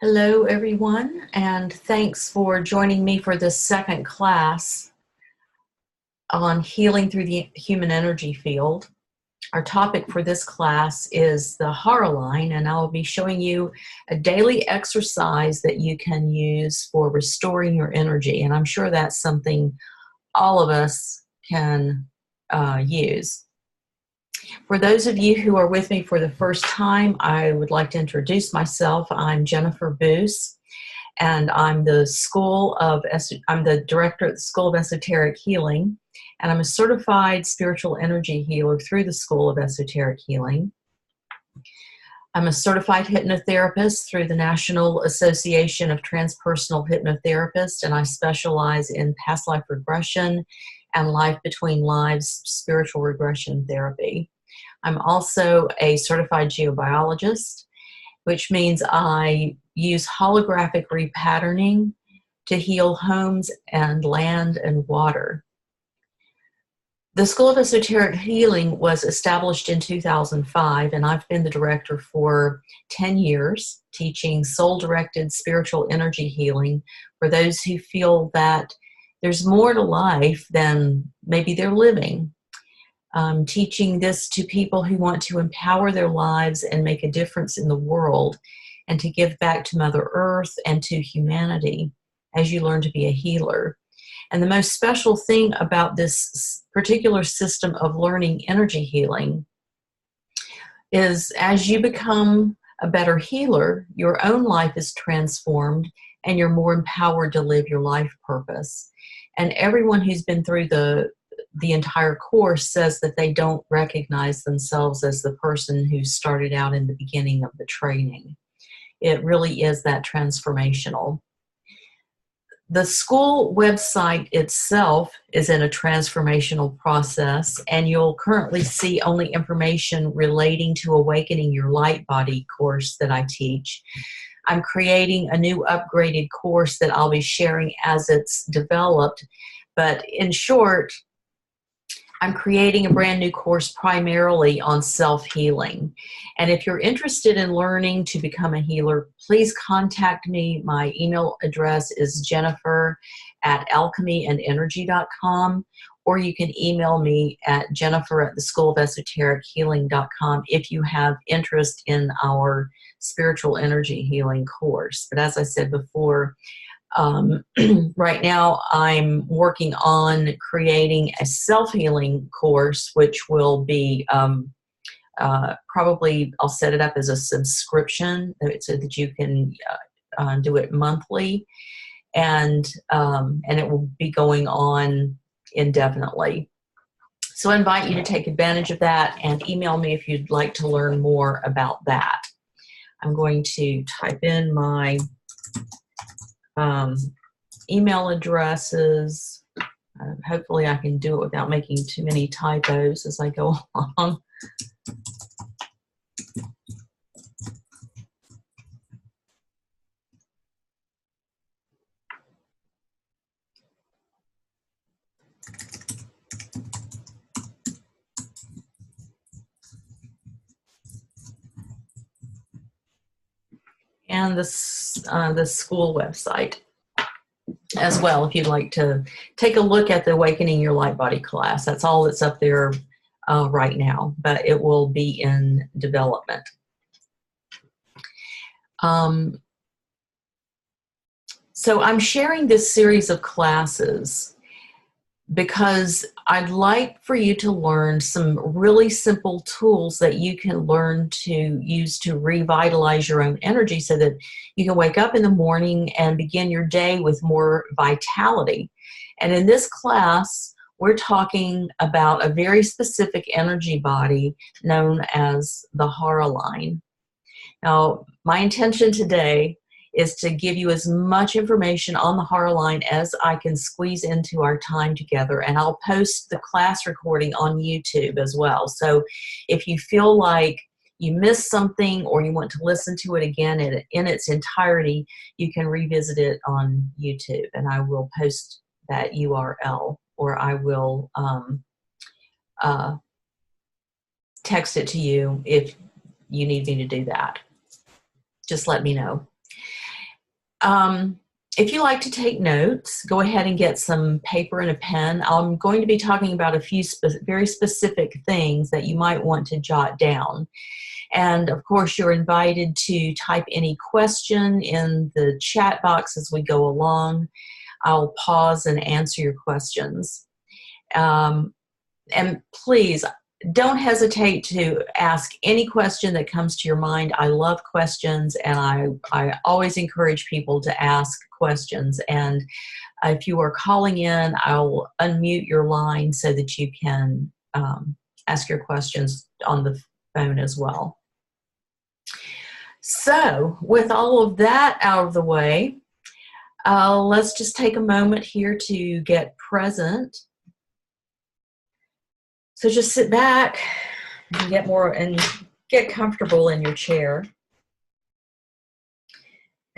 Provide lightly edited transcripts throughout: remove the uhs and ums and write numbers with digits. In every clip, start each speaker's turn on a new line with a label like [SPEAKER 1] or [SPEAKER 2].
[SPEAKER 1] Hello, everyone, and thanks for joining me for this second class on healing through the human energy field. Our topic for this class is the Hara line, and I'll be showing you a daily exercise that you can use for restoring your energy, and I'm sure that's something all of us can use. For those of you who are with me for the first time, I would like to introduce myself. I'm Jennifer Boos, and I'm the director at the School of Esoteric Healing, and I'm a certified spiritual energy healer through the School of Esoteric Healing. I'm a certified hypnotherapist through the National Association of Transpersonal Hypnotherapists, and I specialize in past life regression and life between lives spiritual regression therapy. I'm also a certified geobiologist, which means I use holographic repatterning to heal homes and land and water. The School of Esoteric Healing was established in 2005, and I've been the director for 10 years, teaching soul-directed spiritual energy healing for those who feel that there's more to life than maybe they're living. Teaching this to people who want to empower their lives and make a difference in the world, and to give back to Mother Earth and to humanity as you learn to be a healer. And the most special thing about this particular system of learning energy healing is as you become a better healer, your own life is transformed and you're more empowered to live your life purpose. And everyone who's been through the entire course says that they don't recognize themselves as the person who started out in the beginning of the training. It really is that transformational. The school website itself is in a transformational process, and you'll currently see only information relating to Awakening Your Light Body course that I teach. I'm creating a new upgraded course that I'll be sharing as it's developed, but in short, I'm creating a brand new course primarily on self-healing. And if you're interested in learning to become a healer, please contact me. My email address is jennifer@alchemyandenergy.com, or you can email me at jennifer@theschoolofesoterichealing.com if you have interest in our spiritual energy healing course. But as I said before, right now I'm working on creating a self-healing course, which will be probably I'll set it up as a subscription so that you can do it monthly, and it will be going on indefinitely. So I invite you to take advantage of that and email me if you'd like to learn more about that. I'm going to type in my email addresses. Hopefully I can do it without making too many typos as I go along. And the school website as well, if you'd like to take a look at the Awakening Your Light Body class. That's all that's up there right now, but it will be in development. So I'm sharing this series of classes because I'd like for you to learn some really simple tools that you can learn to use to revitalize your own energy so that you can wake up in the morning and begin your day with more vitality. And in this class, we're talking about a very specific energy body known as the Hara line. Now, my intention today is to give you as much information on the Hara line as I can squeeze into our time together, and I'll post the class recording on YouTube as well. So if you feel like you missed something or you want to listen to it again in its entirety, you can revisit it on YouTube, and I will post that URL, or I will text it to you if you need me to do that. Just let me know. If you like to take notes, go ahead and get some paper and a pen. I'm going to be talking about a few very specific things that you might want to jot down. And of course, you're invited to type any question in the chat box as we go along. I'll pause and answer your questions. And please, don't hesitate to ask any question that comes to your mind. I love questions, and I always encourage people to ask questions. And if you are calling in, I'll unmute your line so that you can ask your questions on the phone as well. So with all of that out of the way, let's just take a moment here to get present. So just sit back and get comfortable in your chair.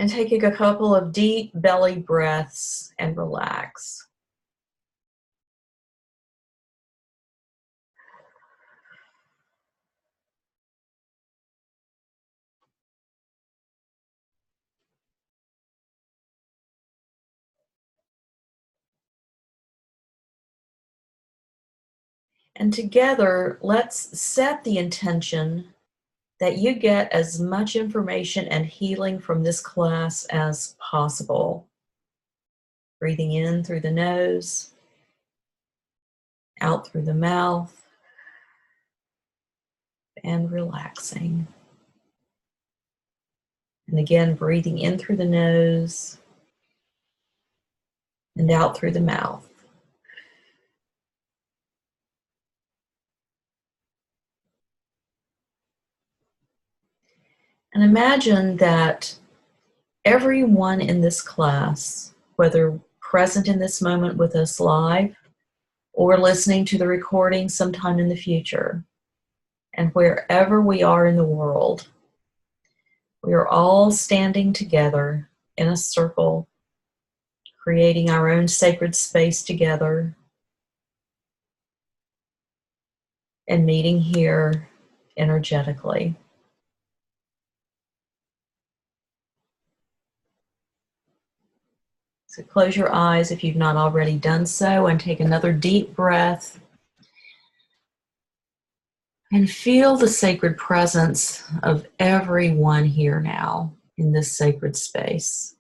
[SPEAKER 1] And take a couple of deep belly breaths and relax. And together, let's set the intention that you get as much information and healing from this class as possible. Breathing in through the nose, out through the mouth, and relaxing. And again, breathing in through the nose and out through the mouth. And imagine that everyone in this class, whether present in this moment with us live or listening to the recording sometime in the future, and wherever we are in the world, we are all standing together in a circle, creating our own sacred space together, and meeting here energetically. So close your eyes if you've not already done so, and take another deep breath. And feel the sacred presence of everyone here now in this sacred space.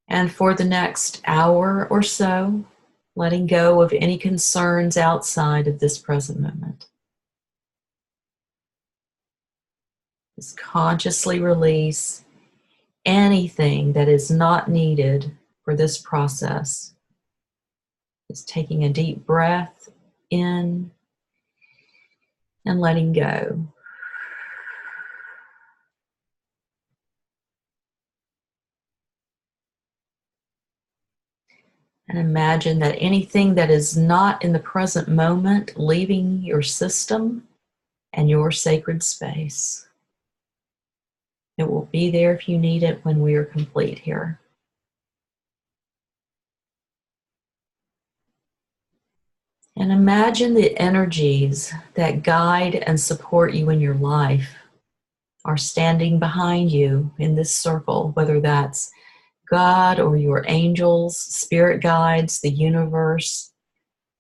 [SPEAKER 1] And for the next hour or so, letting go of any concerns outside of this present moment. Just consciously release anything that is not needed for this process. Just taking a deep breath in and letting go. And imagine that anything that is not in the present moment leaving your system and your sacred space. It will be there if you need it when we are complete here. And imagine the energies that guide and support you in your life are standing behind you in this circle, whether that's God or your angels, spirit guides, the universe,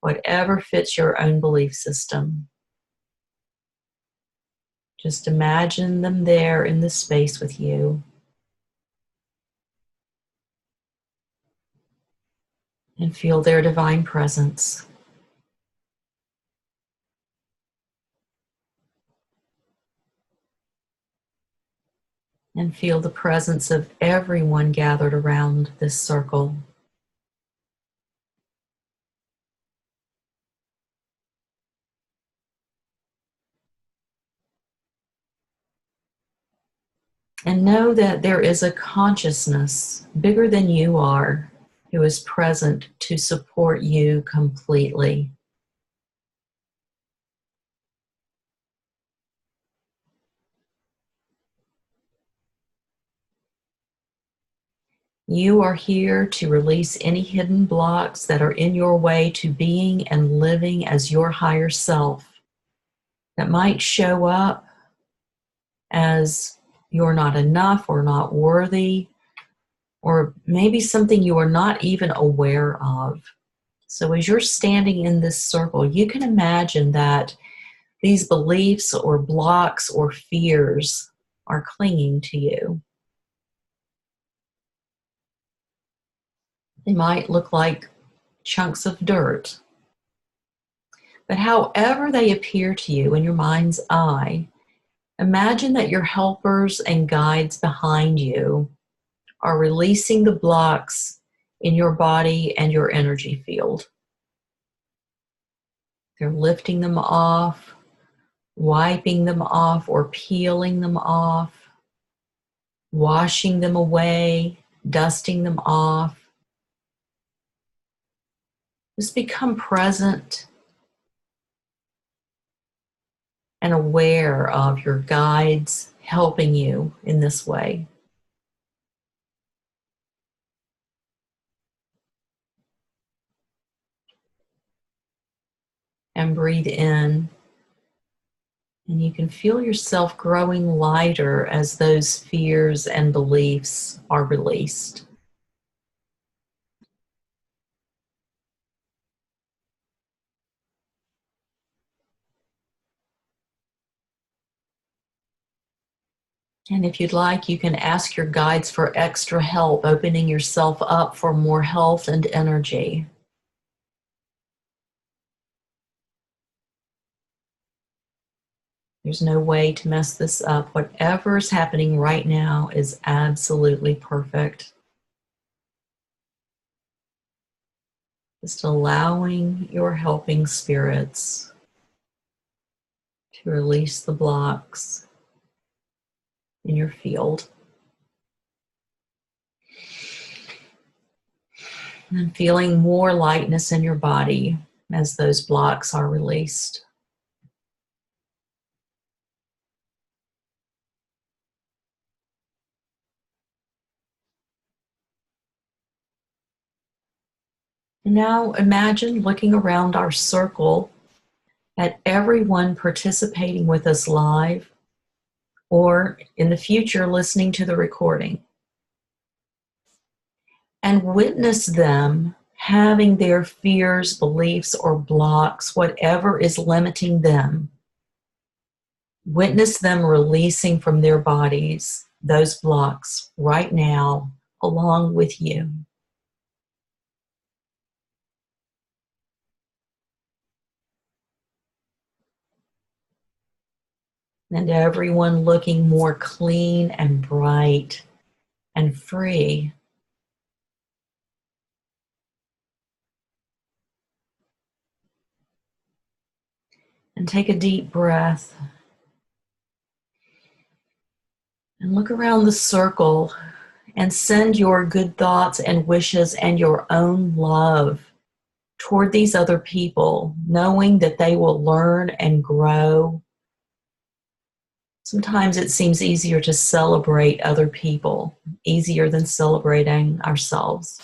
[SPEAKER 1] whatever fits your own belief system. Just imagine them there in the space with you. And feel their divine presence. And feel the presence of everyone gathered around this circle. And know that there is a consciousness bigger than you are who is present to support you completely. You are here to release any hidden blocks that are in your way to being and living as your higher self, that might show up as you're not enough or not worthy, or maybe something you are not even aware of. So as you're standing in this circle, you can imagine that these beliefs or blocks or fears are clinging to you. They might look like chunks of dirt. But however they appear to you in your mind's eye, imagine that your helpers and guides behind you are releasing the blocks in your body and your energy field. They're lifting them off, wiping them off or peeling them off, washing them away, dusting them off. Just become present and aware of your guides helping you in this way. And breathe in. And you can feel yourself growing lighter as those fears and beliefs are released. And if you'd like, you can ask your guides for extra help, opening yourself up for more health and energy. There's no way to mess this up. Whatever's happening right now is absolutely perfect. Just allowing your helping spirits to release the blocks in your field. And feeling more lightness in your body as those blocks are released. And now imagine looking around our circle at everyone participating with us live or in the future listening to the recording. And witness them having their fears, beliefs, or blocks, whatever is limiting them. Witness them releasing from their bodies those blocks right now, along with you. And everyone looking more clean and bright and free. And take a deep breath. And look around the circle and send your good thoughts and wishes and your own love toward these other people, knowing that they will learn and grow. Sometimes it seems easier to celebrate other people, easier than celebrating ourselves.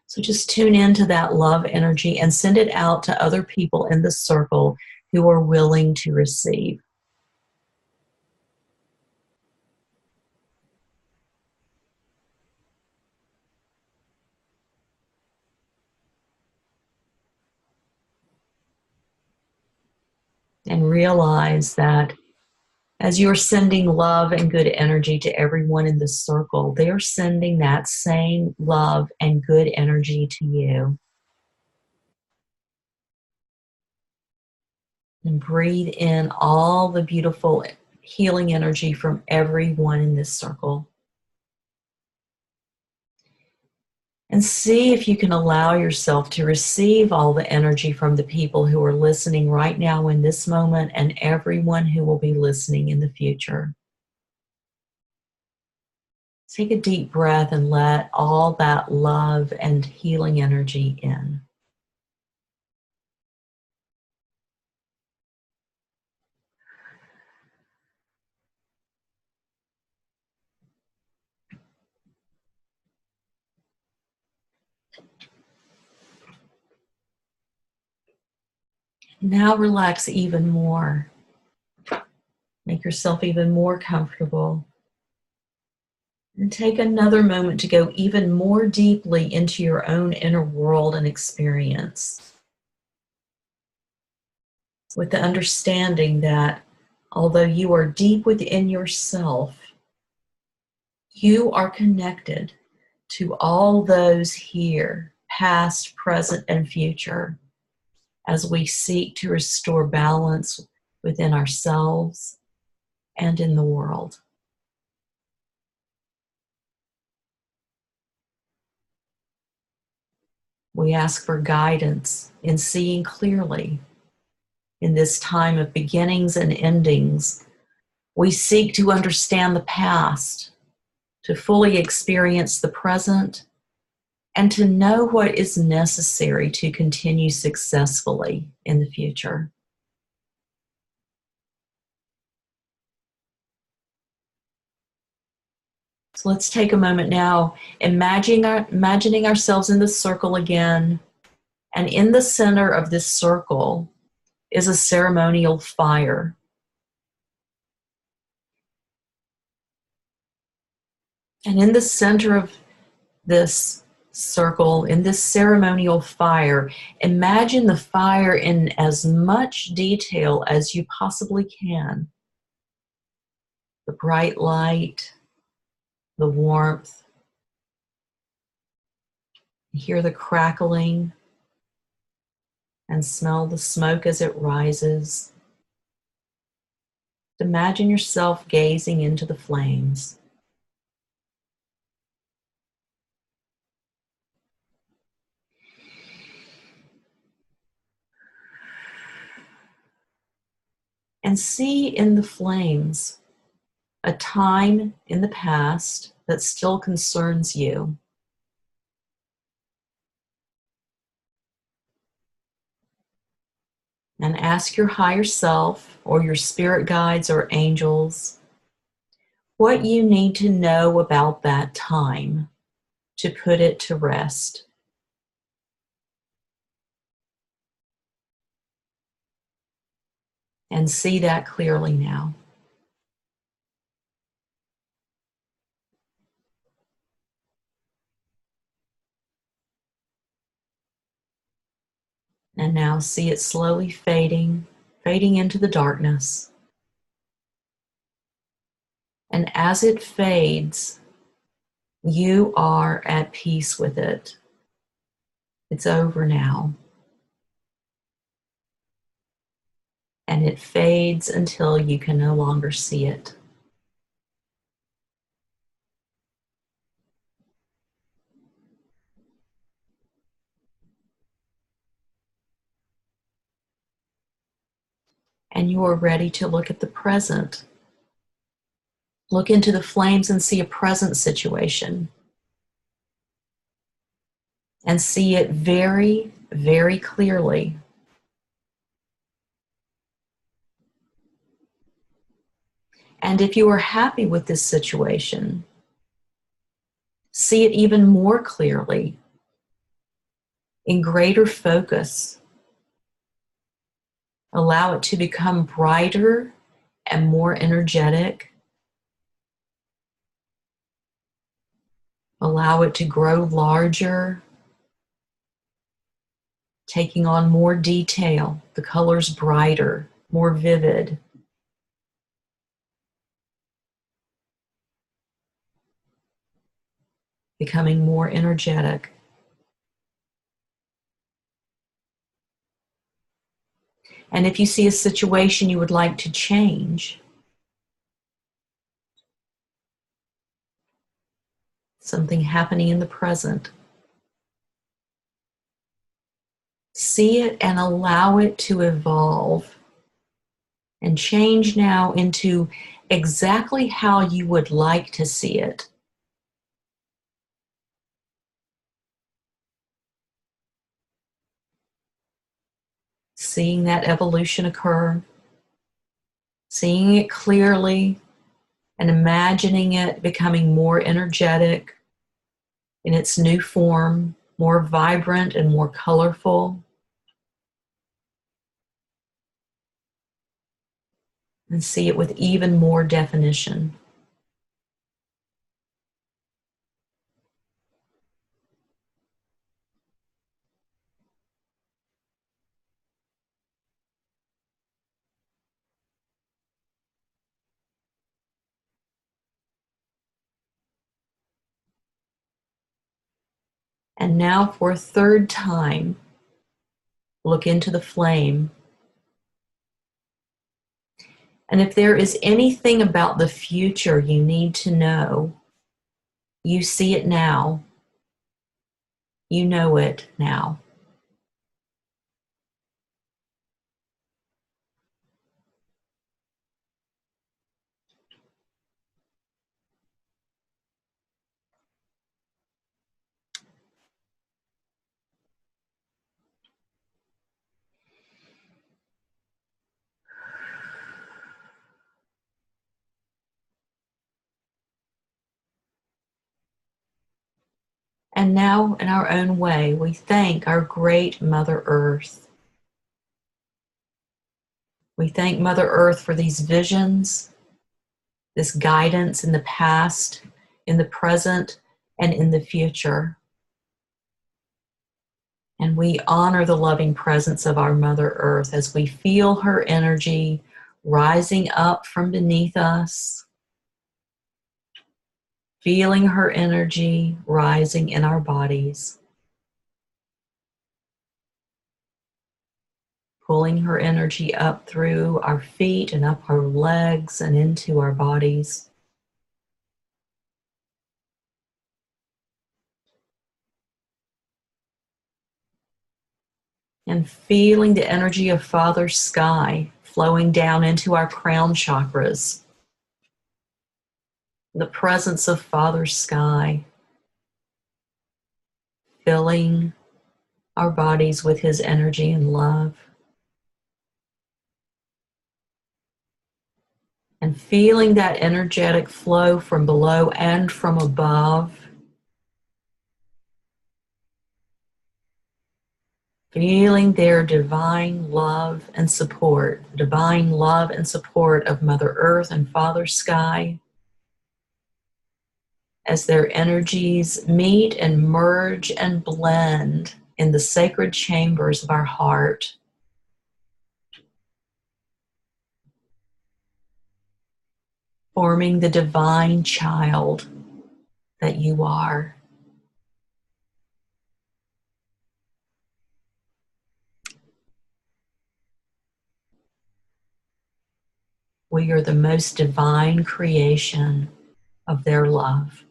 [SPEAKER 1] So just tune into that love energy and send it out to other people in the circle who are willing to receive. And realize that as you're sending love and good energy to everyone in the circle, they're sending that same love and good energy to you. And breathe in all the beautiful healing energy from everyone in this circle. And see if you can allow yourself to receive all the energy from the people who are listening right now in this moment and everyone who will be listening in the future. Take a deep breath and let all that love and healing energy in. Now relax even more. Make yourself even more comfortable. And take another moment to go even more deeply into your own inner world and experience, with the understanding that although you are deep within yourself, you are connected to all those here, past, present, and future, as we seek to restore balance within ourselves and in the world. We ask for guidance in seeing clearly. In this time of beginnings and endings, we seek to understand the past, to fully experience the present, and to know what is necessary to continue successfully in the future. So let's take a moment now, imagining ourselves in the circle again, and in the center of this circle is a ceremonial fire. And in the center of this circle, in this ceremonial fire, imagine the fire in as much detail as you possibly can. The bright light, the warmth, hear the crackling, and smell the smoke as it rises. Imagine yourself gazing into the flames. And see in the flames a time in the past that still concerns you. And ask your higher self or your spirit guides or angels what you need to know about that time to put it to rest. And see that clearly now. And now see it slowly fading into the darkness. And as it fades, you are at peace with it. It's over now. And it fades until you can no longer see it. And you are ready to look at the present. Look into the flames and see a present situation. And see it very, very clearly. And if you are happy with this situation, see it even more clearly, in greater focus. Allow it to become brighter and more energetic. Allow it to grow larger, taking on more detail, the colors brighter, more vivid. Becoming more energetic. And if you see a situation you would like to change, something happening in the present, see it and allow it to evolve and change now into exactly how you would like to see it. Seeing that evolution occur, seeing it clearly, and imagining it becoming more energetic in its new form, more vibrant and more colorful. and see it with even more definition. And now for a third time, look into the flame. And if there is anything about the future you need to know, you see it now. You know it now. And now, in our own way, we thank our great Mother Earth. We thank Mother Earth for these visions, this guidance in the past, in the present, and in the future. And we honor the loving presence of our Mother Earth as we feel her energy rising up from beneath us, feeling her energy rising in our bodies, pulling her energy up through our feet and up our legs and into our bodies. And feeling the energy of Father Sky flowing down into our crown chakras. The presence of Father Sky filling our bodies with his energy and love. And feeling that energetic flow from below and from above. Feeling their divine love and support, the divine love and support of Mother Earth and Father Sky, as their energies meet and merge and blend in the sacred chambers of our heart. Forming the divine child that you are. We are the most divine creation of their love.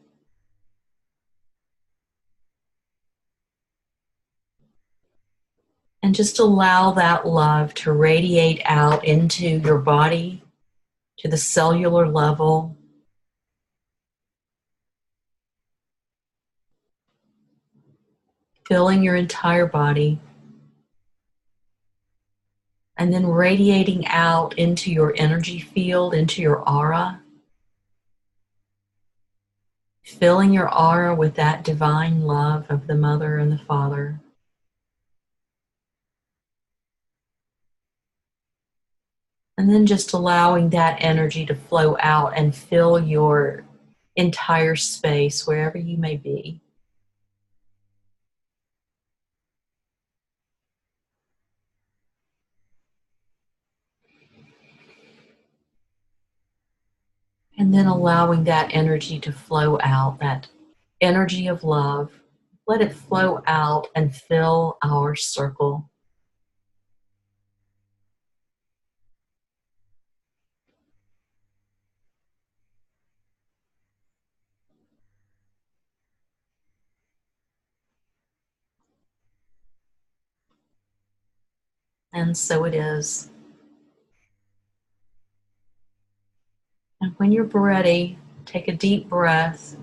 [SPEAKER 1] And just allow that love to radiate out into your body, to the cellular level. Filling your entire body. And then radiating out into your energy field, into your aura. Filling your aura with that divine love of the Mother and the Father. And then just allowing that energy to flow out and fill your entire space, wherever you may be. And then allowing that energy to flow out, that energy of love. Let it flow out and fill our circle. And so it is. And when you're ready, take a deep breath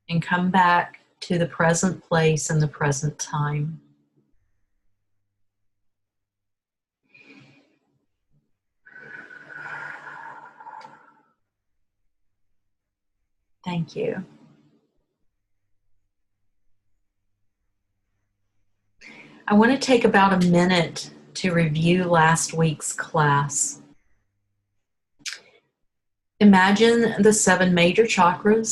[SPEAKER 1] and come back to the present place and the present time. Thank you. I want to take about a minute to review last week's class. Imagine the 7 major chakras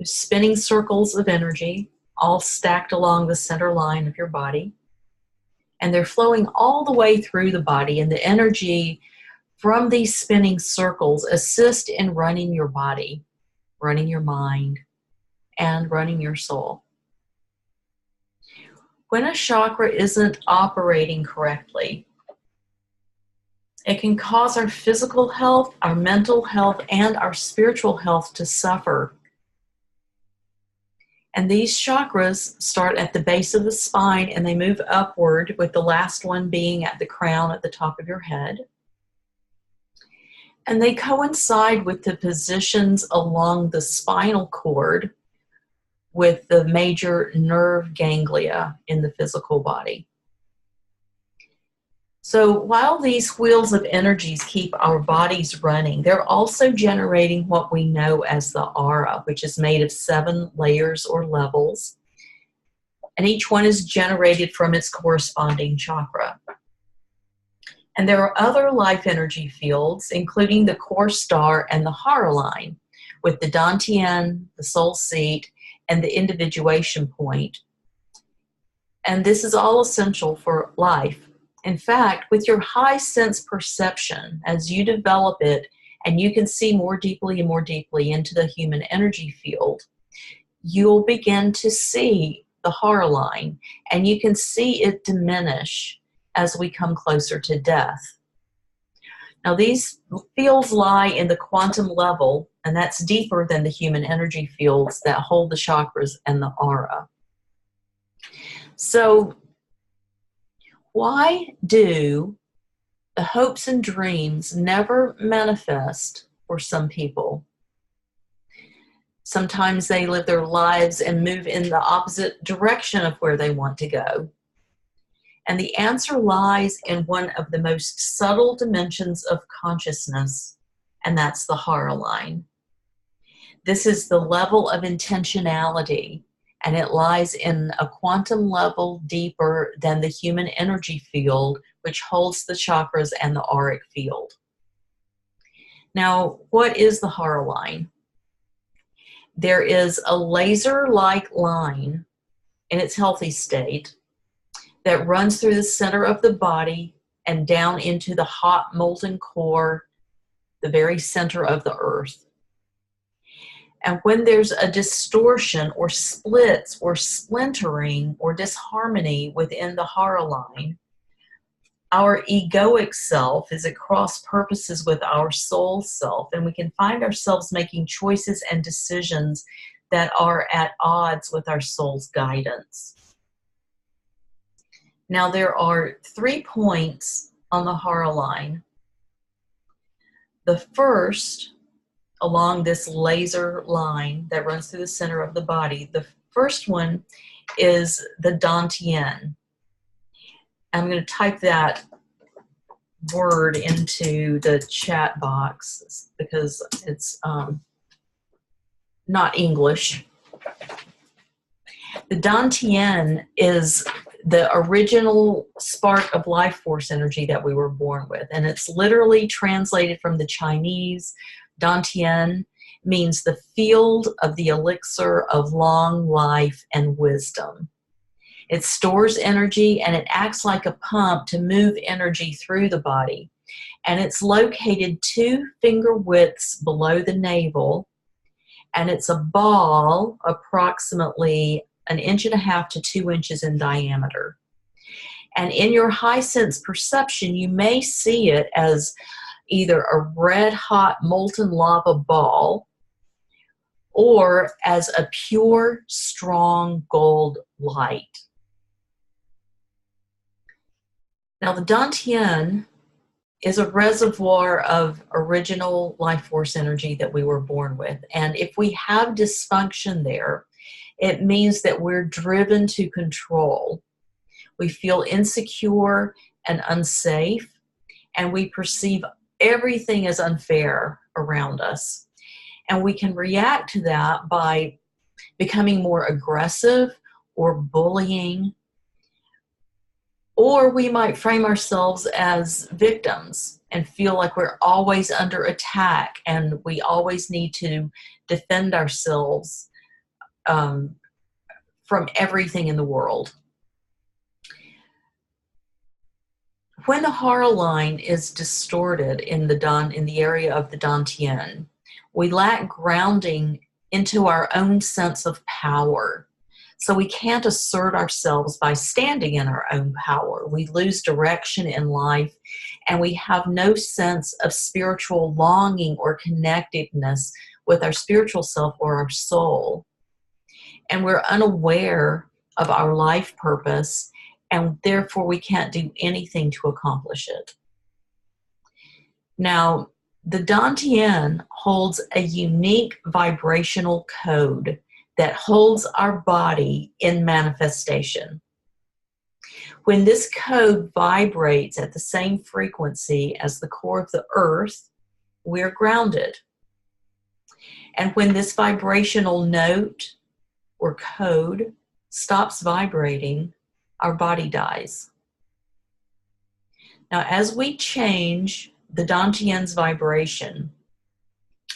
[SPEAKER 1] spinning circles of energy, all stacked along the center line of your body. And they're flowing all the way through the body, and the energy from these spinning circles assist in running your body, running your mind, and running your soul. When a chakra isn't operating correctly, it can cause our physical health, our mental health, and our spiritual health to suffer. And these chakras start at the base of the spine and they move upward, with the last one being at the crown at the top of your head. And they coincide with the positions along the spinal cord with the major nerve ganglia in the physical body. So while these wheels of energies keep our bodies running, they're also generating what we know as the Hara, which is made of 7 layers or levels. And each one is generated from its corresponding chakra. And there are other life energy fields, including the core star and the Hara line, with the Dantian, the soul seat, and the individuation point. And this is all essential for life. In fact, with your high sense perception, as you develop it and you can see more deeply and more deeply into the human energy field, you'll begin to see the Hara line, and you can see it diminish as we come closer to death. Now, these fields lie in the quantum level, and that's deeper than the human energy fields that hold the chakras and the aura. So, why do the hopes and dreams never manifest for some people? Sometimes they live their lives and move in the opposite direction of where they want to go. And the answer lies in one of the most subtle dimensions of consciousness, and that's the Hara line. This is the level of intentionality, and it lies in a quantum level deeper than the human energy field, which holds the chakras and the auric field. Now, what is the Hara line? There is a laser-like line in its healthy state that runs through the center of the body and down into the hot molten core, the very center of the earth. And when there's a distortion or splits or splintering or disharmony within the Hara line, our egoic self is at cross purposes with our soul self, and we can find ourselves making choices and decisions that are at odds with our soul's guidance. Now, there are 3 points on the Hara line. The first, along this laser line that runs through the center of the body, the first one is the Dantian. I'm going to type that word into the chat box because it's not English. The Dantian is the original spark of life force energy that we were born with. And it's literally translated from the Chinese. Dantian means the field of the elixir of long life and wisdom. It stores energy and it acts like a pump to move energy through the body. And it's located 2 finger widths below the navel. And it's a ball approximately 1.5 to 2 inches in diameter. And in your high sense perception, you may see it as either a red hot molten lava ball or as a pure, strong gold light. Now, the Dantian is a reservoir of original life force energy that we were born with. And if we have dysfunction there, it means that we're driven to control. We feel insecure and unsafe, and we perceive everything as unfair around us. And we can react to that by becoming more aggressive or bullying, or we might frame ourselves as victims. and feel like we're always under attack and we always need to defend ourselves from everything in the world. When the Hara line is distorted in the area of the Dantian, we lack grounding into our own sense of power. So we can't assert ourselves by standing in our own power. We lose direction in life, and we have no sense of spiritual longing or connectedness with our spiritual self or our soul. And we're unaware of our life purpose, and therefore we can't do anything to accomplish it. Now, the Dantian holds a unique vibrational code that holds our body in manifestation. When this code vibrates at the same frequency as the core of the earth, we're grounded. And when this vibrational note or code stops vibrating, our body dies. Now, as we change the Dantian's vibration,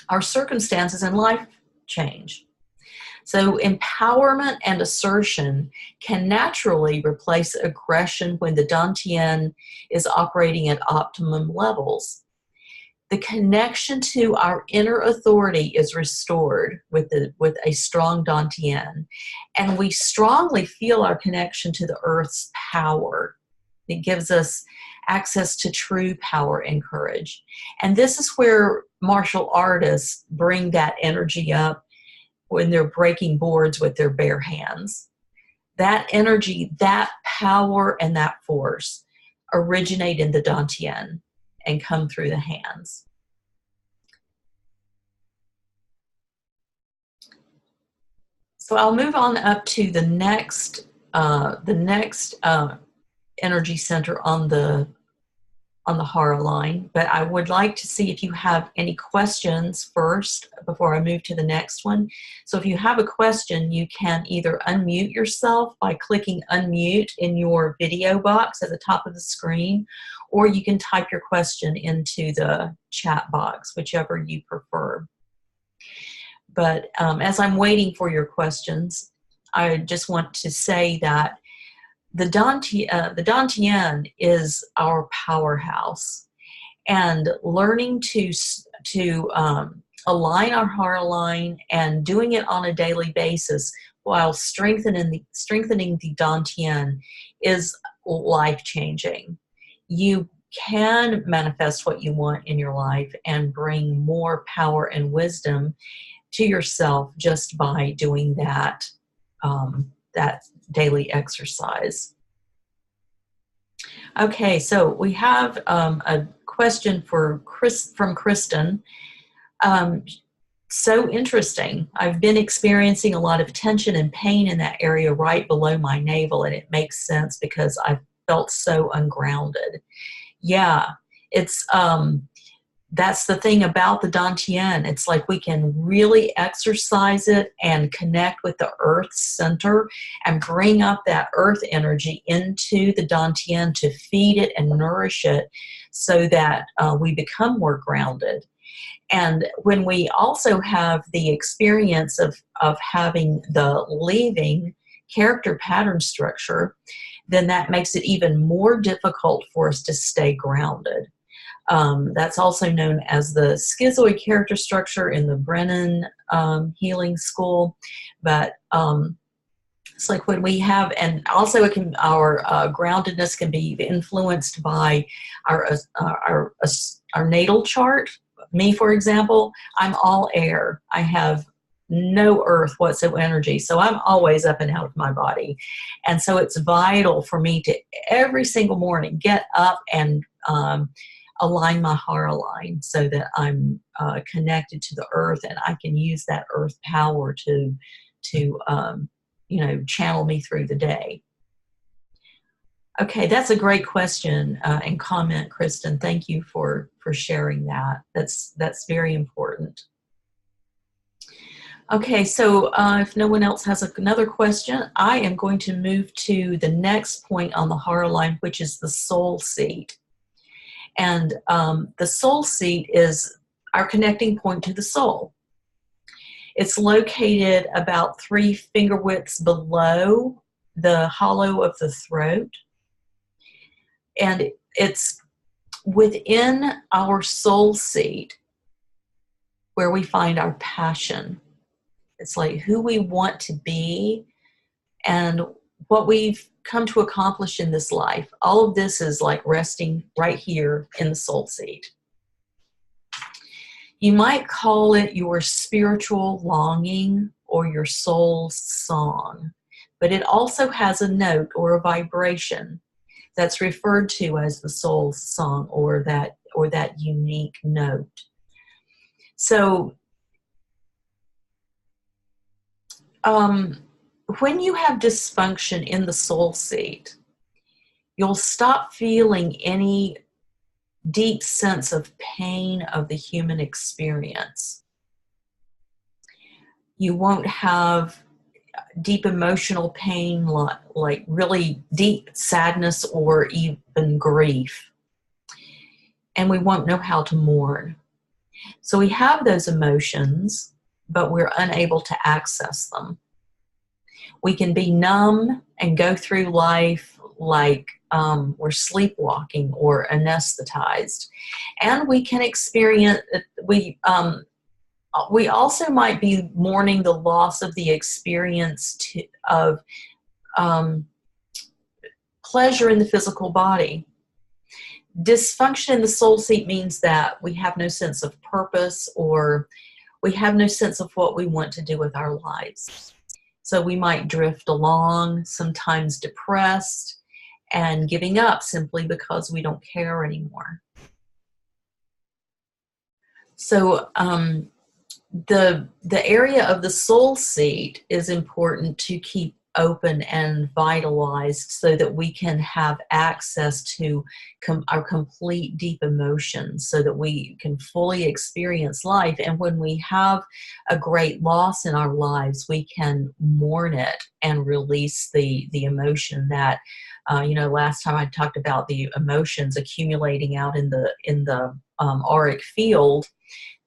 [SPEAKER 1] our circumstances in life change. So empowerment and assertion can naturally replace aggression when the Dantian is operating at optimum levels. The connection to our inner authority is restored with a strong Dantian, and we strongly feel our connection to the earth's power. It gives us access to true power and courage. And this is where martial artists bring that energy up when they're breaking boards with their bare hands. That energy, that power, and that force originate in the Dantian and come through the hands. So I'll move on up to the next energy center on the Hara line, but I would like to see if you have any questions first before I move to the next one. So if you have a question, you can either unmute yourself by clicking unmute in your video box at the top of the screen, or you can type your question into the chat box, whichever you prefer. But as I'm waiting for your questions, I just want to say that the Dantian is our powerhouse, and learning to align our Hara line and doing it on a daily basis while strengthening the Dantian is life-changing. You can manifest what you want in your life and bring more power and wisdom to yourself just by doing that daily exercise. Okay, so we have a question from Kristen. So interesting. I've been experiencing a lot of tension and pain in that area right below my navel, and it makes sense because I felt so ungrounded. Yeah, it's that's the thing about the Dantian. It's like we can really exercise it and connect with the earth center and bring up that earth energy into the Dantian to feed it and nourish it so that we become more grounded. And when we also have the experience of having the leaving character pattern structure, then that makes it even more difficult for us to stay grounded. That's also known as the schizoid character structure in the Brennan healing school. But it's like when we have, and also our groundedness can be influenced by our natal chart. Me, for example, I'm all air. I have no earth whatsoever energy. So I'm always up and out of my body. And so it's vital for me to every single morning get up and align my Hara line so that I'm connected to the earth, and I can use that earth power to channel me through the day. Okay, that's a great question and comment, Kristen. Thank you for sharing that. That's very important. Okay, so if no one else has another question, I am going to move to the next point on the Hara line, which is the soul seat. And the soul seat is our connecting point to the soul. It's located about 3 finger widths below the hollow of the throat. And it's within our soul seat where we find our passion. It's like who we want to be and what we've come to accomplish in this life. All of this is like resting right here in the soul seat. You might call it your spiritual longing or your soul's song, but it also has a note or a vibration that's referred to as the soul's song or that unique note. So when you have dysfunction in the soul seat, you'll stop feeling any deep sense of pain of the human experience. You won't have deep emotional pain, like really deep sadness or even grief. And we won't know how to mourn. So we have those emotions, but we're unable to access them. We can be numb and go through life like we're sleepwalking or anesthetized. And we can experience, we also might be mourning the loss of the experience of pleasure in the physical body. Dysfunction in the soul seat means that we have no sense of purpose or we have no sense of what we want to do with our lives. So we might drift along, sometimes depressed, and giving up simply because we don't care anymore. So the area of the soul seat is important to keep open and vitalized so that we can have access to our complete deep emotions so that we can fully experience life. And when we have a great loss in our lives, we can mourn it and release the emotion that last time I talked about the emotions accumulating out in the auric field.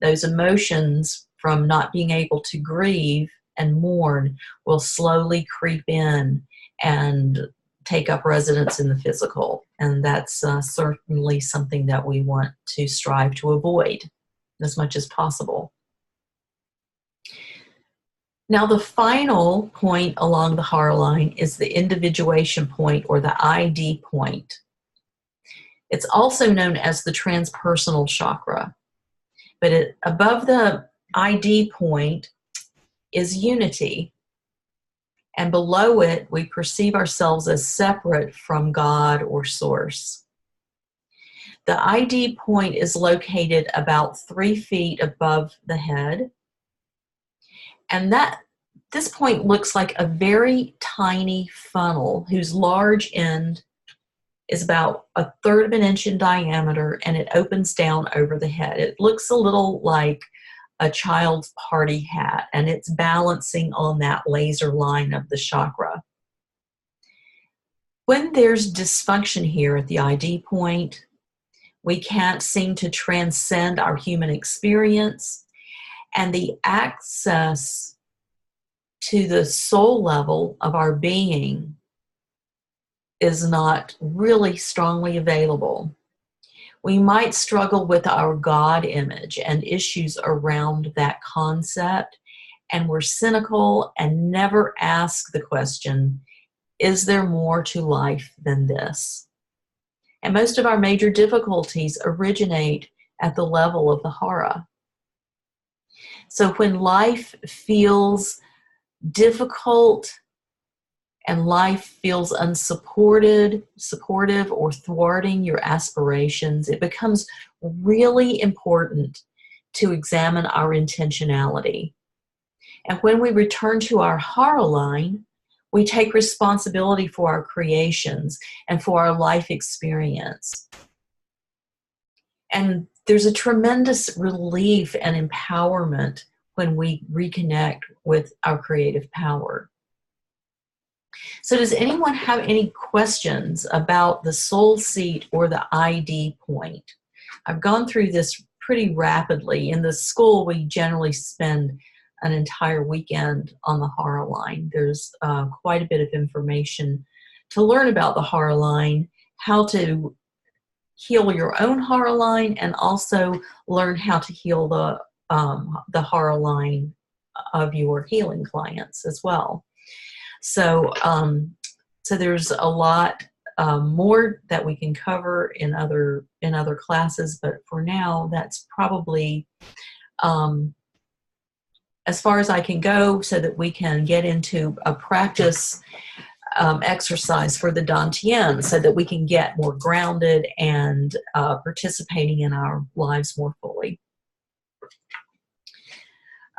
[SPEAKER 1] Those emotions from not being able to grieve and mourn will slowly creep in and take up residence in the physical. And that's certainly something that we want to strive to avoid as much as possible. Now, the final point along the Hara line is the individuation point or the ID point. It's also known as the transpersonal chakra. But above the ID point is unity. And below it, we perceive ourselves as separate from God or Source. The ID point is located about 3 feet above the head. And this point looks like a very tiny funnel whose large end is about 1/3 of an inch in diameter, and it opens down over the head. It looks a little like a child's party hat, and it's balancing on that laser line of the chakra. When there's dysfunction here at the ID point, we can't seem to transcend our human experience, and the access to the soul level of our being is not really strongly available. We might struggle with our God image and issues around that concept, and we're cynical and never ask the question, is there more to life than this? And most of our major difficulties originate at the level of the Hara. So when life feels difficult and life feels supportive or thwarting your aspirations, it becomes really important to examine our intentionality. And when we return to our Hara line, we take responsibility for our creations and for our life experience. And there's a tremendous relief and empowerment when we reconnect with our creative power. So does anyone have any questions about the soul seat or the ID point? I've gone through this pretty rapidly. In the school, we generally spend an entire weekend on the Hara line. There's quite a bit of information to learn about the Hara line, how to heal your own Hara line, and also learn how to heal the Hara line of your healing clients as well. So, so there's a lot more that we can cover in other classes, but for now, that's probably as far as I can go, so that we can get into a practice exercise for the Dantian, so that we can get more grounded and participating in our lives more fully.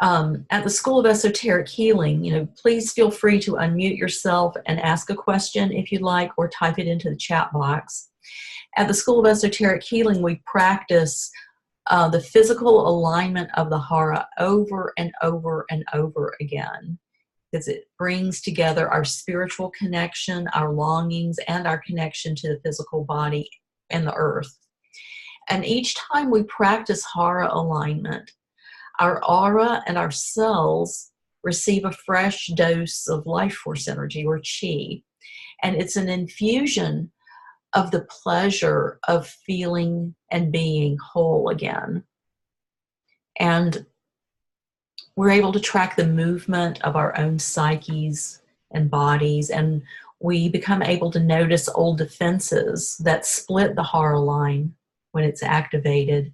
[SPEAKER 1] At the School of Esoteric Healing, please feel free to unmute yourself and ask a question if you'd like, or type it into the chat box. At the School of Esoteric Healing, we practice the physical alignment of the Hara over and over and over again, because it brings together our spiritual connection, our longings, and our connection to the physical body and the earth. And each time we practice Hara alignment, our aura and our cells receive a fresh dose of life force energy, or chi. And it's an infusion of the pleasure of feeling and being whole again. And we're able to track the movement of our own psyches and bodies, and we become able to notice old defenses that split the Hara line when it's activated.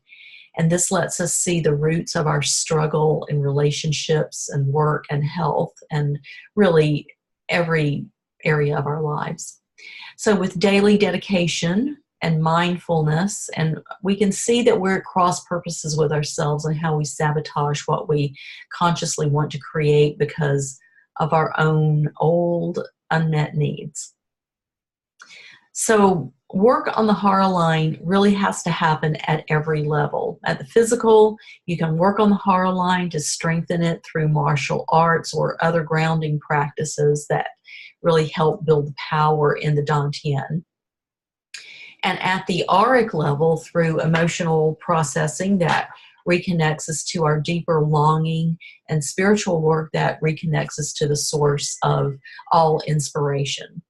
[SPEAKER 1] And this lets us see the roots of our struggle in relationships and work and health, and really every area of our lives. So with daily dedication and mindfulness, and we can see that we're at cross purposes with ourselves and how we sabotage what we consciously want to create because of our own old unmet needs. So work on the Hara line really has to happen at every level. At the physical, you can work on the Hara line to strengthen it through martial arts or other grounding practices that really help build the power in the Dantian. And at the auric level, through emotional processing that reconnects us to our deeper longing, and spiritual work that reconnects us to the source of all inspiration.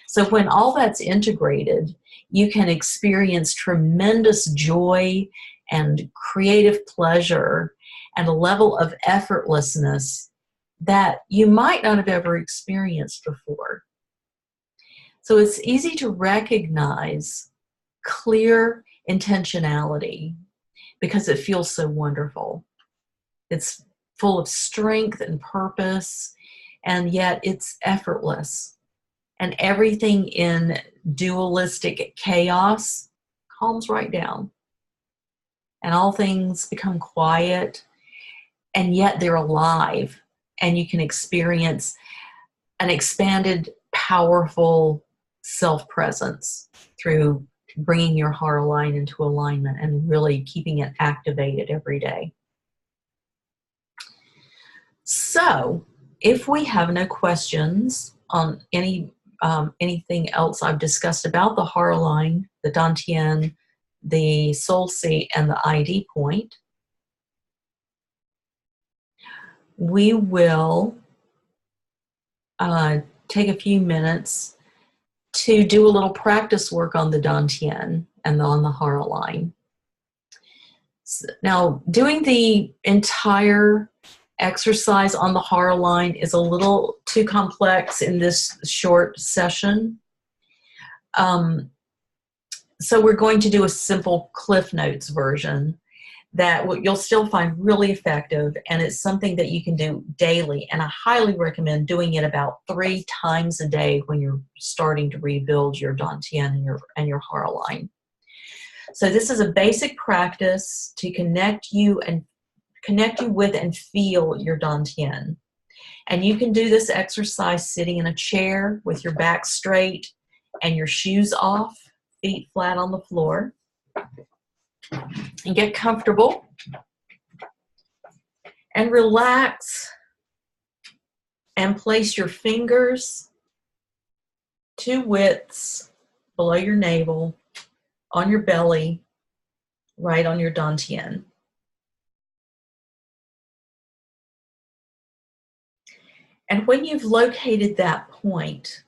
[SPEAKER 1] So when all that's integrated, you can experience tremendous joy and creative pleasure and a level of effortlessness that you might not have ever experienced before. So it's easy to recognize clear intentionality because it feels so wonderful. It's full of strength and purpose, and yet it's effortless. And everything in dualistic chaos calms right down. And all things become quiet, and yet they're alive. And you can experience an expanded, powerful self-presence through bringing your Hara line into alignment and really keeping it activated every day. So, if we have no questions on anything else I've discussed about the Hara line, the Dantian, the soul seat, and the ID point, we will take a few minutes to do a little practice work on the Dantian and on the Hara line. Now, doing the entire exercise on the Hara line is a little too complex in this short session. So we're going to do a simple Cliff Notes version that you'll still find really effective, and it's something that you can do daily, and I highly recommend doing it about 3 times a day when you're starting to rebuild your Dantian and your Hara line. So this is a basic practice to connect you with and feel your Dantian. And you can do this exercise sitting in a chair with your back straight and your shoes off, feet flat on the floor. And get comfortable and relax and place your fingers 2 widths below your navel, on your belly, right on your dantian. And when you've located that point,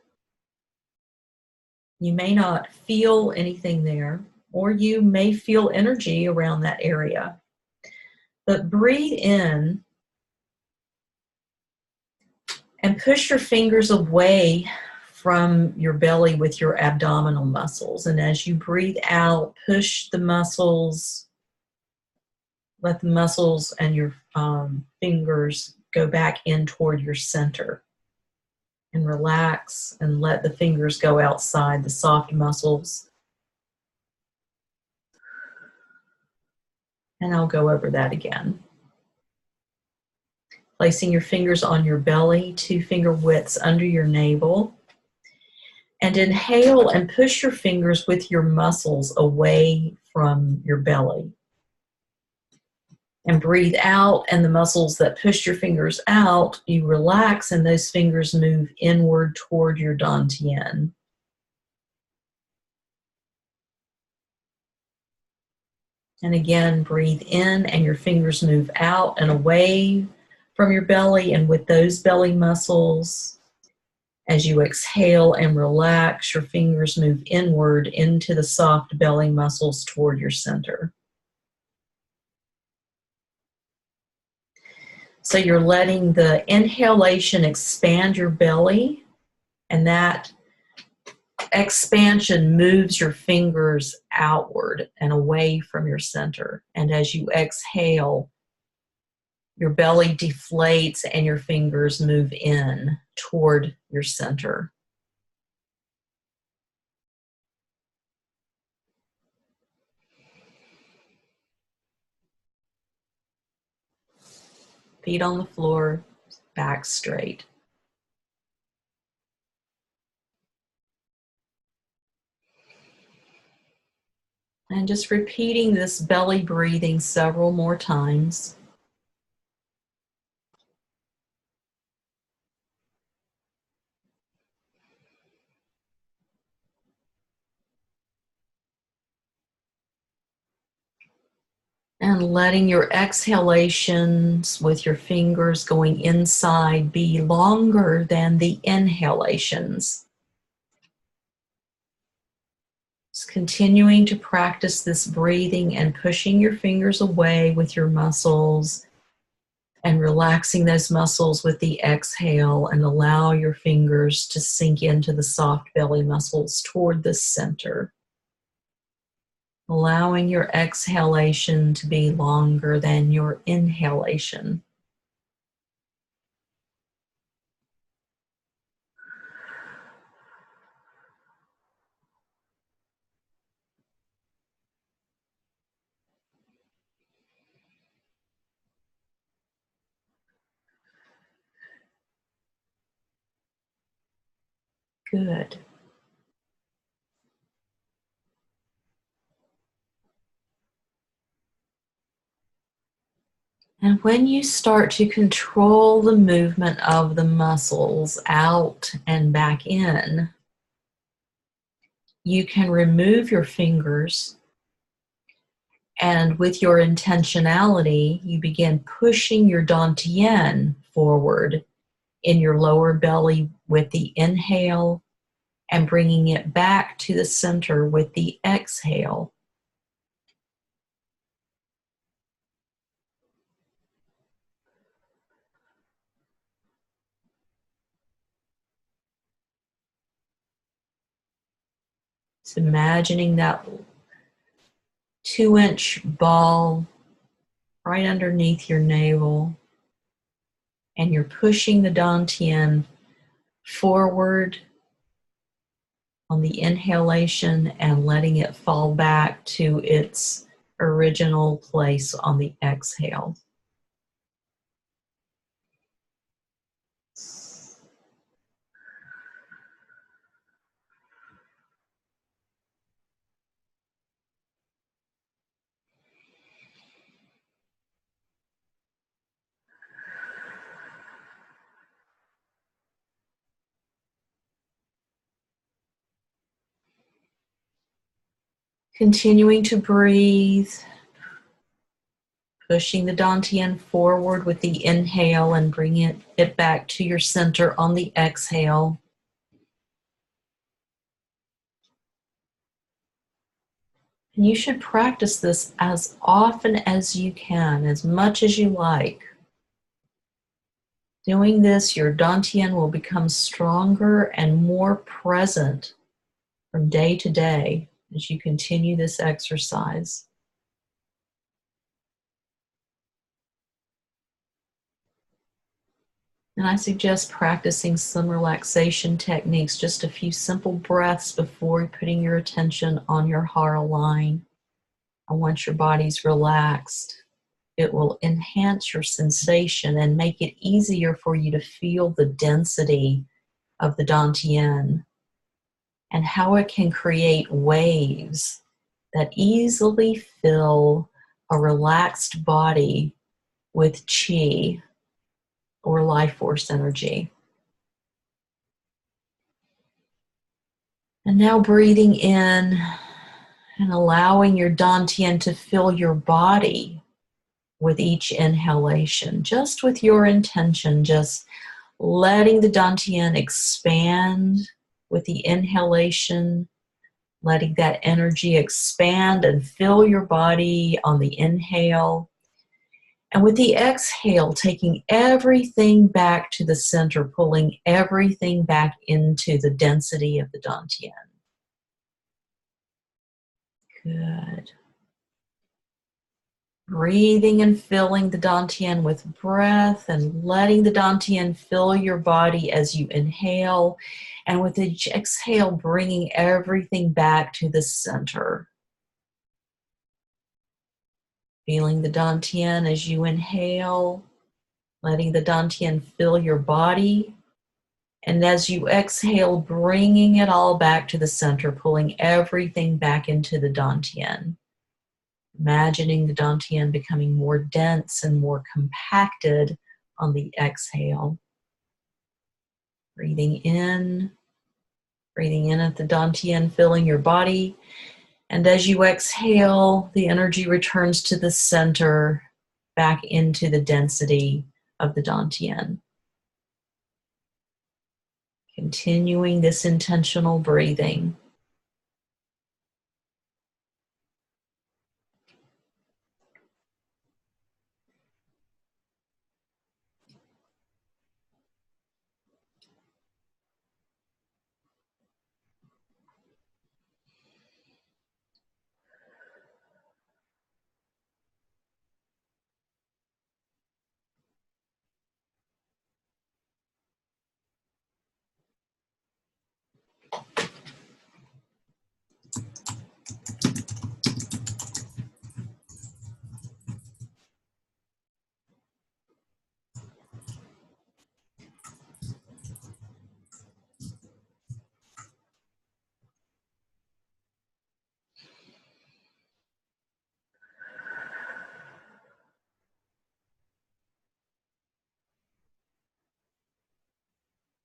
[SPEAKER 1] you may not feel anything there, or you may feel energy around that area. But breathe in and push your fingers away from your belly with your abdominal muscles. And as you breathe out, push the muscles, let the muscles and your fingers go back in toward your center. And relax and let the fingers go outside the soft muscles. And I'll go over that again. Placing your fingers on your belly, 2 finger widths under your navel. And inhale and push your fingers with your muscles away from your belly. And breathe out, and the muscles that push your fingers out, you relax, and those fingers move inward toward your dantian. And again, breathe in, and your fingers move out and away from your belly, and with those belly muscles, as you exhale and relax, your fingers move inward into the soft belly muscles toward your center. So you're letting the inhalation expand your belly, and that expansion moves your fingers outward and away from your center. And as you exhale, your belly deflates and your fingers move in toward your center. Feet on the floor, back straight. And just repeating this belly breathing several more times. And letting your exhalations with your fingers going inside be longer than the inhalations. Just continuing to practice this breathing and pushing your fingers away with your muscles and relaxing those muscles with the exhale, and allow your fingers to sink into the soft belly muscles toward the center. Allowing your exhalation to be longer than your inhalation. Good. And when you start to control the movement of the muscles out and back in, you can remove your fingers, and with your intentionality, you begin pushing your dantian forward in your lower belly with the inhale and bringing it back to the center with the exhale. It's imagining that 2-inch ball right underneath your navel, and you're pushing the dantian forward on the inhalation and letting it fall back to its original place on the exhale. Continuing to breathe, pushing the dantian forward with the inhale and bringing it back to your center on the exhale. And you should practice this as often as you can, as much as you like. Doing this, your dantian will become stronger and more present from day to day as you continue this exercise. And I suggest practicing some relaxation techniques, just a few simple breaths before putting your attention on your Hara line. And once your body's relaxed, it will enhance your sensation and make it easier for you to feel the density of the dantian and how it can create waves that easily fill a relaxed body with chi, or life force energy. And now breathing in and allowing your dantian to fill your body with each inhalation, just with your intention, just letting the dantian expand with the inhalation, letting that energy expand and fill your body on the inhale. And with the exhale, taking everything back to the center, pulling everything back into the density of the dantian. Good. Breathing and filling the dantian with breath and letting the dantian fill your body as you inhale. And with each exhale, bringing everything back to the center. Feeling the dantian as you inhale, letting the dantian fill your body. And as you exhale, bringing it all back to the center, pulling everything back into the dantian. Imagining the dantian becoming more dense and more compacted on the exhale. Breathing in at the dantian, filling your body. And as you exhale, the energy returns to the center, back into the density of the dantian. Continuing this intentional breathing.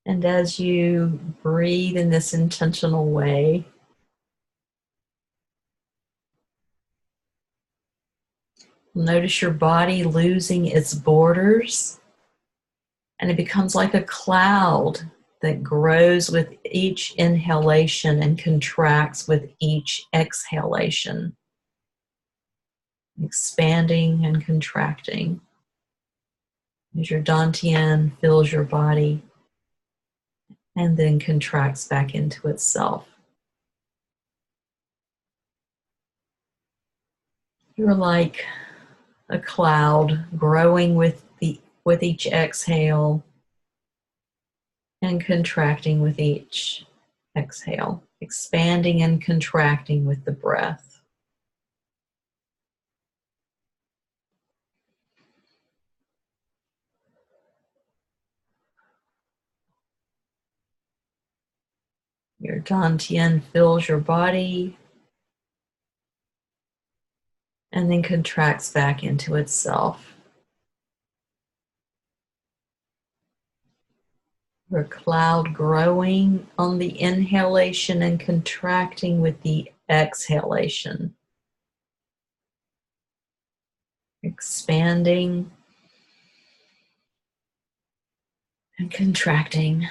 [SPEAKER 1] And as you breathe in this intentional way, notice your body losing its borders, and it becomes like a cloud that grows with each inhalation and contracts with each exhalation, expanding and contracting as your dantian fills your body and then contracts back into itself. You're like a cloud growing with each exhale and contracting with each exhale, expanding and contracting with the breath. Your dantian fills your body and then contracts back into itself. Your cloud growing on the inhalation and contracting with the exhalation. Expanding and contracting.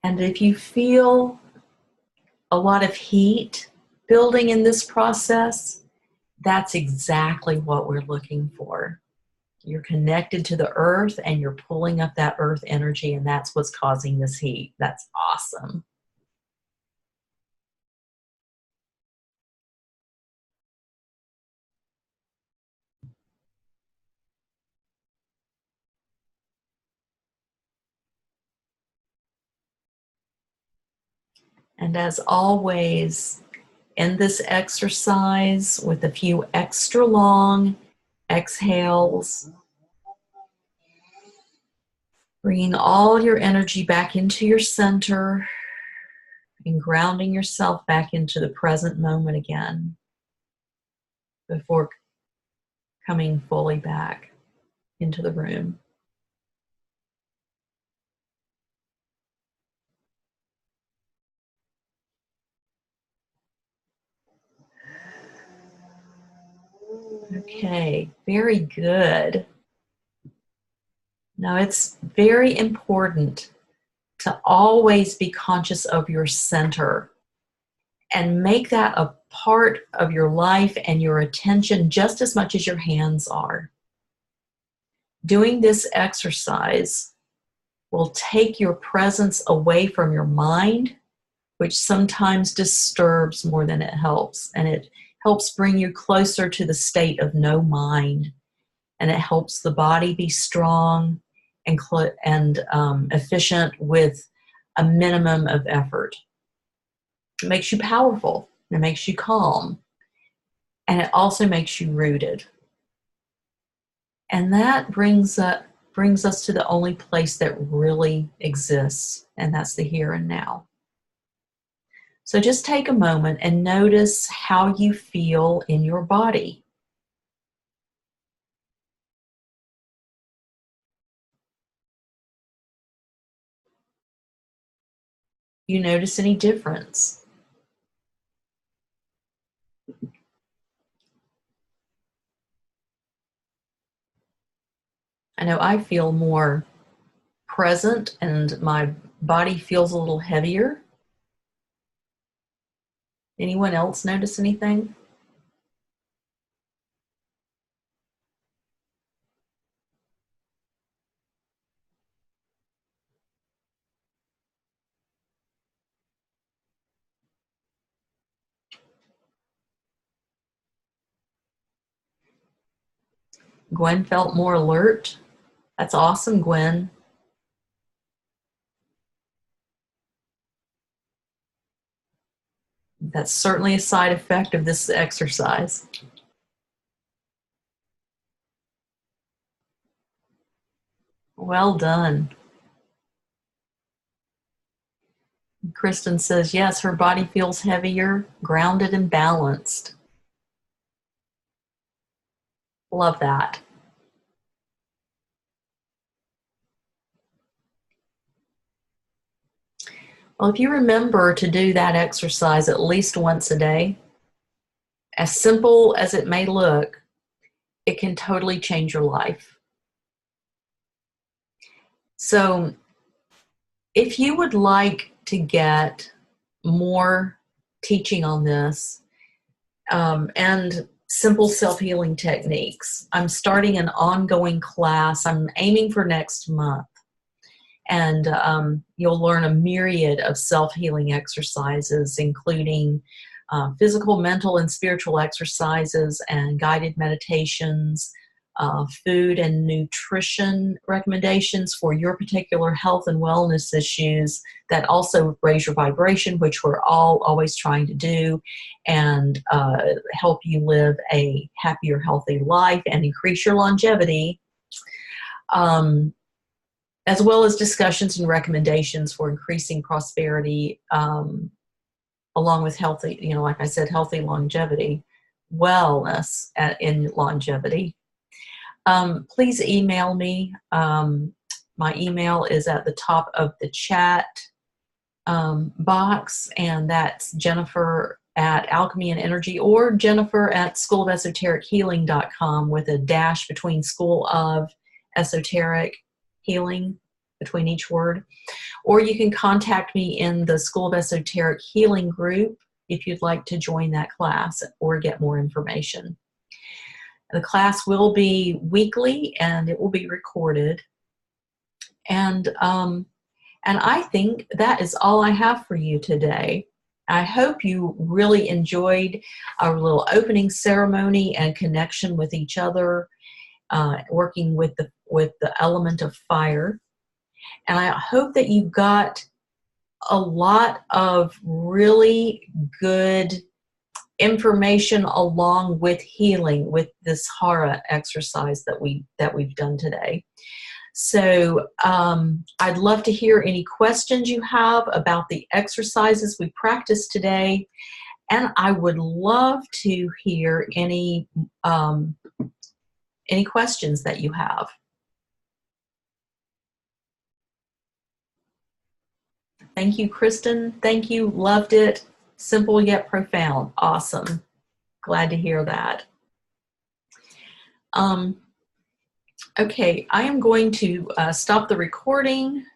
[SPEAKER 1] And if you feel a lot of heat building in this process, that's exactly what we're looking for. You're connected to the earth and you're pulling up that earth energy, and that's what's causing this heat. That's awesome. And as always, end this exercise with a few extra long exhales, bringing all your energy back into your center and grounding yourself back into the present moment again before coming fully back into the room. Okay, very good. Now it's very important to always be conscious of your center and make that a part of your life and your attention just as much as your hands are. Doing this exercise will take your presence away from your mind, which sometimes disturbs more than it helps. And it helps bring you closer to the state of no mind. And it helps the body be strong and efficient with a minimum of effort. It makes you powerful. It makes you calm. And it also makes you rooted. And that brings us to the only place that really exists, and that's the here and now. So just take a moment and notice how you feel in your body. You notice any difference? I know I feel more present and my body feels a little heavier. Anyone else notice anything? Gwen felt more alert. That's awesome, Gwen. That's certainly a side effect of this exercise. Well done. Kristen says, yes, her body feels heavier, grounded, and balanced. Love that. Well, if you remember to do that exercise at least once a day, as simple as it may look, it can totally change your life. So if you would like to get more teaching on this and simple self-healing techniques, I'm starting an ongoing class. I'm aiming for next month. And you'll learn a myriad of self-healing exercises, including physical, mental, and spiritual exercises and guided meditations, food and nutrition recommendations for your particular health and wellness issues that also raise your vibration, which we're all always trying to do, and help you live a happier, healthy life and increase your longevity, as well as discussions and recommendations for increasing prosperity, along with healthy, like I said, healthy longevity, wellness in longevity. Please email me. My email is at the top of the chat box, and that's Jennifer at Alchemy and Energy, or Jennifer at schoolofelsoterichealing.com with a dash between School of Esoteric Healing between each word. Or you can contact me in the School of Esoteric Healing group if you'd like to join that class or get more information. The class will be weekly and it will be recorded. And I think that is all I have for you today. I hope you really enjoyed our little opening ceremony and connection with each other, working with the element of fire. And I hope that you got a lot of really good information along with healing with this Hara exercise that we've done today. So I'd love to hear any questions you have about the exercises we practiced today, and I would love to hear any questions that you have. Thank you, Kristen. Thank you. Loved it. Simple yet profound. Awesome. Glad to hear that. Okay, I am going to stop the recording